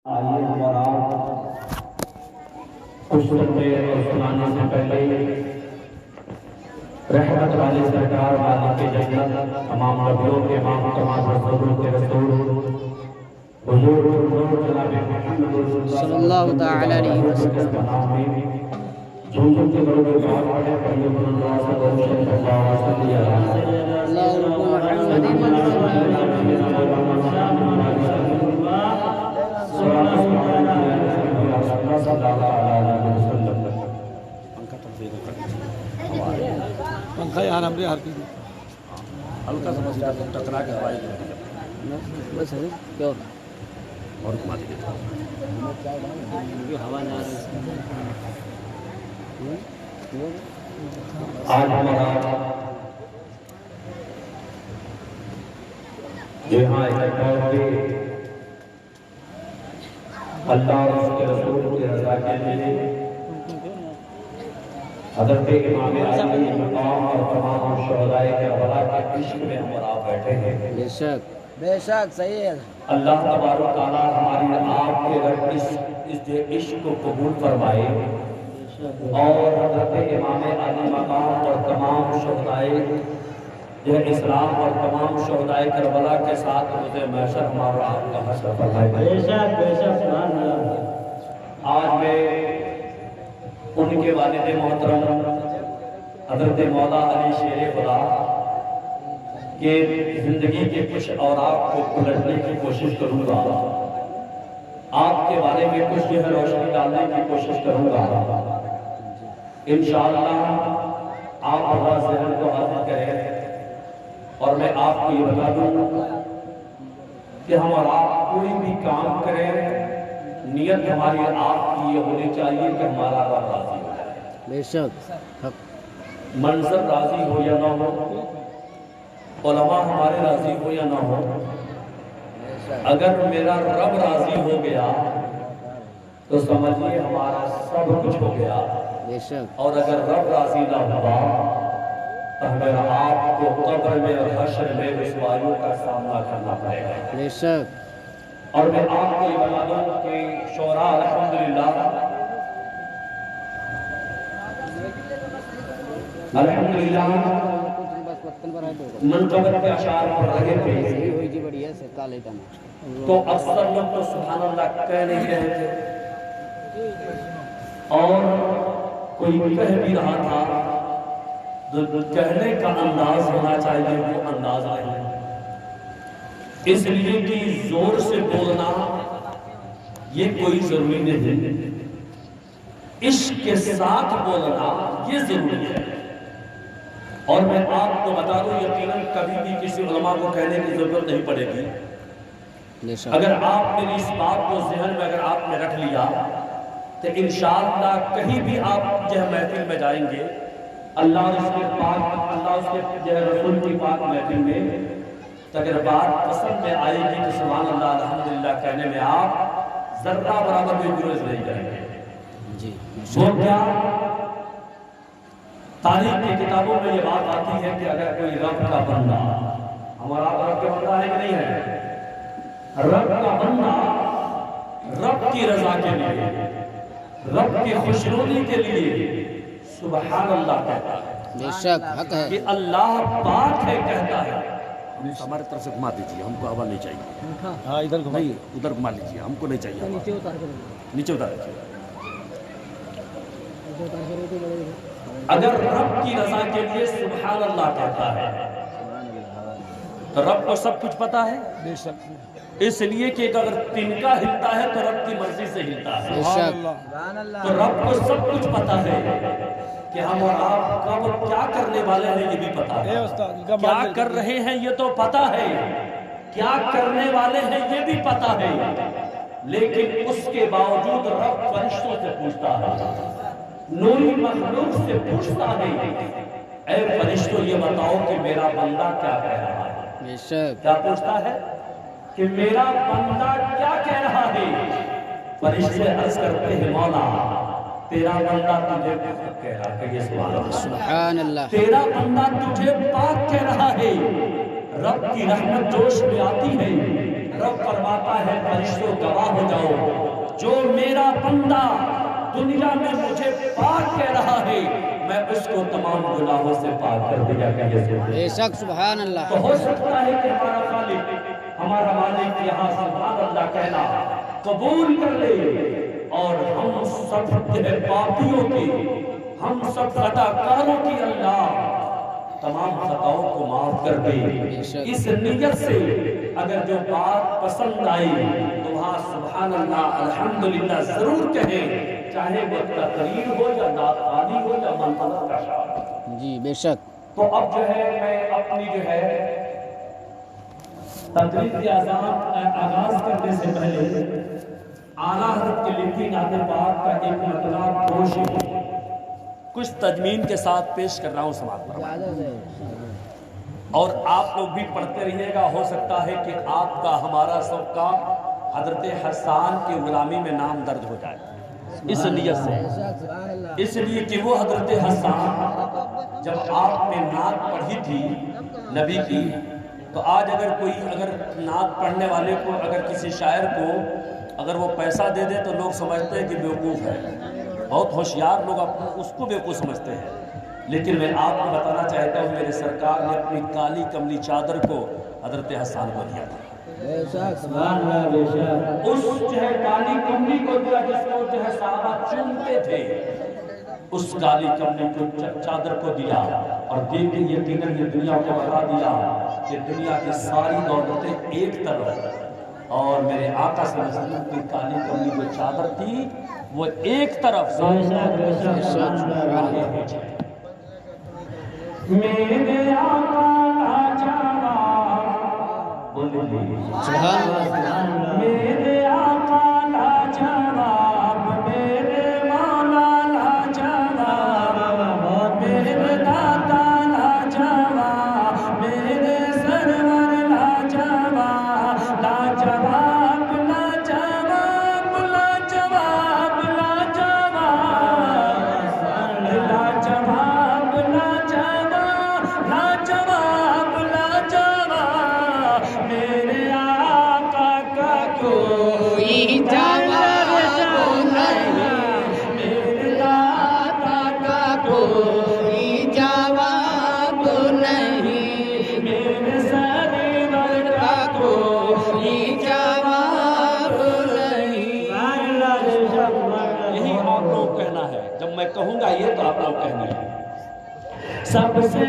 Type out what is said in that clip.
आइए और आप कुछ सुनने और सुनाने से पहले रहमत वाले सरकार वाले के जन्नत तमाम नबियों के इमाम तमाम रसूलों के रसूल हुजूर जनाब मुहम्मद सल्लल्लाहु तआला अलैहि वसल्लम जो के बड़े बात है परियों दुआ से दर्शन अल्लाह वसल्ली पंखा यहाँ हमरे हर की हल्का सा बस टकरा के हवाई बस है क्या और घुमा दीजिए जो हवा ना आज हमारा जो यहाँ इकट्ठा हुए अल्लाह और उसके रसूल की रज़ा के लिए हज़रत इमाम आली मकाम और तमाम शुहदाए करबला के इश्क में हम और आप बैठे हैं। बेशक सही है। अल्लाह तबारक तआला हमारी आपके रब इस इश्क को कबूल फरमाए और हज़रत इमाम आली मकाम और तमाम शुहदाए यह इस्लाम और तमाम शुहदाए करबला के साथ मुझे महशर हमारा आपका हश्र फरमाए। बेशक बेशक सुभान अल्लाह। आज मैं उनके वालिद मोहतरम हज़रत मौला अली शेर खुदा के जिंदगी के कुछ औरात को उलटने की कोशिश करूंगा, आपके बारे में कुछ जो है रोशनी डालने की कोशिश करूंगा। इंशाअल्लाह आप अपना ज़हन को हाजिर करें और मैं आपको ये बता दूं कि हम और आप कोई भी काम करें, नियत हमारी आपकी ये होनी चाहिए कि हमारा रब राजी हो जाए। बेशक मंजर राजी हो या ना हो, उलमा हमारे राजी हो या ना हो, अगर मेरा रब राजी हो गया तो समझिए हमारा सब कुछ हो गया। बेशक और अगर रब राजी ना हुआ तो हमें आपको कब्र में और हश्र में रुसवाइयों का सामना करना पड़ेगा। बेशक और मैं आपको ये बता दूं कि शोरा अल्हम्दुलिल्लाह मनकबत के अशार पढ़ रहे थे तो अक्सर लोग तो सुभान अल्लाह कह नहीं रहे थे और कोई कह भी रहा था, जो कहने का अंदाज होना चाहिए वो अंदाज नहीं, इसलिए कि जोर से बोलना ये कोई जरूरी नहीं, इश्क के साथ बोलना ये जरूरी है। और मैं आपको बता दूं यकीनन कभी भी किसी उलमा को कहने की जरूरत नहीं पड़ेगी। अगर आप मेरी इस बात को ज़हन में अगर आपने रख लिया तो इंशाअल्लाह कहीं भी आप जो महफिल में जाएंगे, अल्लाह उसके पाक अल्लाह उसके जो रसूल की पाक महफिल में तो अगर बात पसंद में आएगी तो सुभान अल्लाह अल्हम्दुलिल्लाह कहने में आप जर्रा बराबर भी गुरेज नहीं करेंगे जी। वो क्या तारीख की किताबों में ये बात आती है कि अगर कोई रब का बंदा, हमारा रब का बंदा है कि नहीं है, रब का बंदा रब की रजा के लिए, रब की खुशनुदी के लिए सुभान अल्लाह कहता है। बेशक हक है कि अल्लाह पाक है कहता है। हमारे तरफ से घुमा दीजिए, हमको हवा नहीं चाहिए। हाँ इधर घुमा, नहीं उधर घुमा लीजिए, हमको नहीं चाहिए। नीचे उतार कर, नीचे उतार दीजिए। अगर रब की रजा के लिए सुभान अल्लाह कहता है तो रब को सब कुछ पता है। बेशक इसलिए कि अगर तिनका हिलता है तो रब की मर्जी से हिलता है। बेशक तो रब को सब कुछ पता है कि हम और आप कब क्या करने वाले हैं ये भी पता है, क्या कर रहे हैं ये तो पता है, क्या करने वाले हैं ये भी पता है। लेकिन उसके बावजूद रब फरिश्तों से पूछता है, नूरी मखलूक से पूछता है, ऐ फरिश्तों ये बताओ कि मेरा बंदा क्या कह रहा है। बेशक क्या पूछता है कि मेरा बंदा क्या कह रहा है। फरिश्ते अर्ज करते हैं, मौला तेरा बंदा तुझे पाक कह रहा है। सुभान अल्लाह। तेरा बंदा तुझे पाक कह रहा है। रब की रहमत जोश में आती है, रब फरमाता है फरिश्तों गवाह हो जाओ, بندہ دنیا میں مجھے پاک کہہ رہا ہے، میں اس کو تمام گناہوں سے پاک کر دیا کہ بے شک سبحان اللہ. تو ہو سکتا ہے کہ ہمارا خالق، ہمارا مالک یہاں سبحان اللہ کہنا قبول کر لے، اور ہم سب پاپیوں کی، ہم سب خطا کاروں کی اللہ تمام خطاؤں کو معاف کر دے. اس نیت سے اگر جو بات پسند آئی تو وہاں سبحان اللہ الحمدللہ ضرور کہیں، چاہے وہ تقریر ہو یا نعت خوانی ہو یا منقبت کا شعر. جی بے شک. تو اب جو ہے میں اپنی جو ہے تقریر کے آغاز کرنے سے پہلے اعلیٰ حضرت کے لکھی نعت پاک کا ایک مطلب کوشش کچھ تجمین کے ساتھ پیش کر رہا ہوں سماعت پر، اور آپ لوگ بھی پڑھتے رہیے گا. ہو سکتا ہے کہ آپ کا ہمارا سب کا حضرت حسان کی غلامی میں نام درج ہو جائے، اس نیت سے، اس لیے کہ وہ حضرت حسان جب آپ نے نعت پڑھی تھی نبی کی، تو آج اگر کوئی نعت پڑھنے والے کو، اگر کسی شاعر کو اگر وہ پیسہ دے دے تو لوگ سمجھتے ہیں کہ بیوقوف ہے، بہت ہوشیار لوگ اس کو بیوقوف سمجھتے ہیں. لیکن میں آپ کو بتانا چاہتا ہوں میرے سرکار نے اپنی کالی کملی چادر کو حضرت حسان کو دیا تھا. اس جو ہے کالی کملی کو دیا جس کو جو ہے صحابہ چنتے تھے، اس کالی کملی کو چادر کو دیا، اور دے کے یقیناً یہ دنیا کو بتا دیا کہ دنیا کی ساری دولتیں ایک طرف، اور میرے آقا صلی اللہ علیہ وسلم کی کالی کملی جو چادر تھی وہ ایک طرف. میرے آقا سبحان اللہ. میرے آقا لاجواب، میرے مولا لاجواب، میرے داتا لاجواب، میرے سرور لاجواب، لاجواب لاجواب لاجواب لاجواب لاجواب لاجواب لاجواب، میرے آقا کا کوئی جواب نہیں، میرے داتا کا کوئی جواب نہیں، میرے سرور کا کوئی جواب نہیں. یہی آپ لوگ کہنا ہے. جب میں کہوں گا یہ تو آپ لوگ کہنا ہے. سب سے